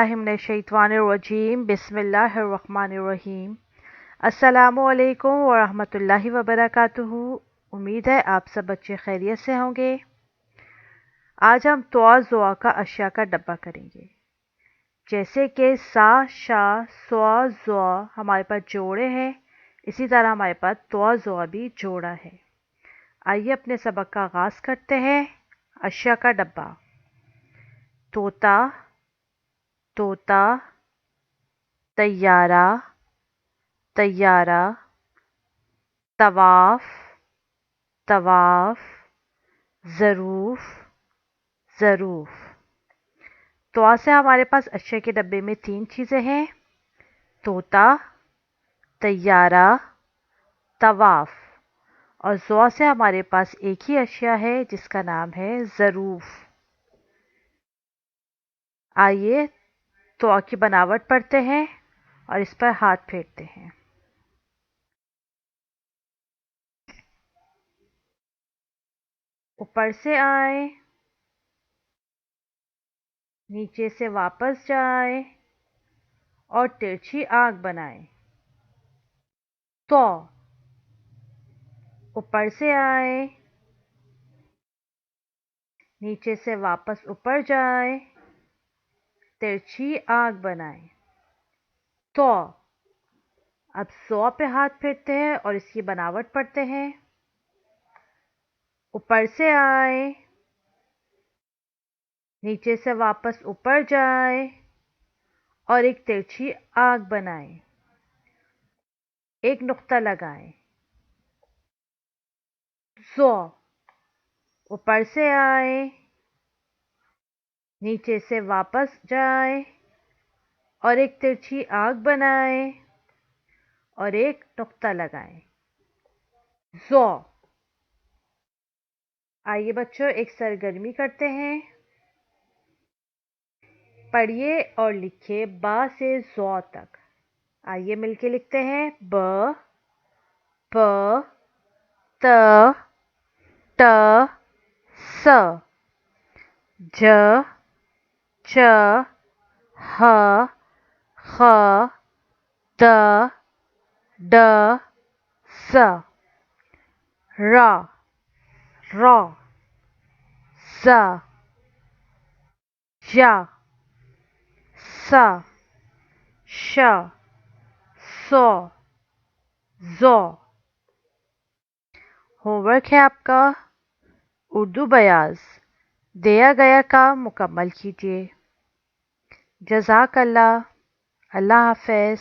मिनश्शैतानिर्रजीम बिस्मिल्लाहिर्रहमानिर्रहीम। अस्सलामुअलैकुम वरहमतुल्लाहि वबरकातुहू। उम्मीद है आप सब बच्चे खैरियत से होंगे। आज हम तौआ ज़ुआ का अशिया का डब्बा करेंगे। जैसे कि सा शा स्वा ज़ुआ हमारे पास जोड़े हैं, इसी तरह हमारे पास तौआ ज़ुआ भी जोड़ा है। आइए अपने सबक का आगाज़ करते हैं। अशिया का डब्बा: तोता, तोता, तैयारा, तैयारा, तवाफ, तवाफ, ज़रूफ, ज़रूफ। तौआ से हमारे पास अशिया के डब्बे में 3 चीज़ें हैं: तोता, तैयारा, तवाफ। और ज़ुआ से हमारे पास एक ही अशिया है जिसका नाम है ज़रूफ। आइए तौआ की बनावट पढ़ते हैं और इस पर हाथ फेरते हैं। ऊपर से आए, नीचे से वापस जाए और तिरछी आंख बनाएं। तो ऊपर से आए, नीचे से वापस ऊपर जाए, तिरछी आंख बनाएं। तो अब सौ पे हाथ फेरते हैं और इसकी बनावट पढ़ते हैं। ऊपर से आए, नीचे से वापस ऊपर जाए और एक तिरछी आंख बनाएं, एक नुक्ता लगाएं। सौ ऊपर से आए, नीचे से वापस जाए और एक तिरछी आंख बनाएं और एक नुक्ता लगाएं। ज़ो। आइए बच्चों एक सरगर्मी करते हैं। पढ़िए और लिखिए बा से ज़ो तक। आइए मिलके लिखते हैं। ब, प, त, ट, स, ज, च, ह, ख, द, ड, स, र, र, ज़, ज, स, श, सो, ज़ो। होमवर्क है आपका उर्दू बयाज। दिया गया काम मुकम्मल कीजिए। जज़ाकल्लाह। अल्लाह हाफ़िज़।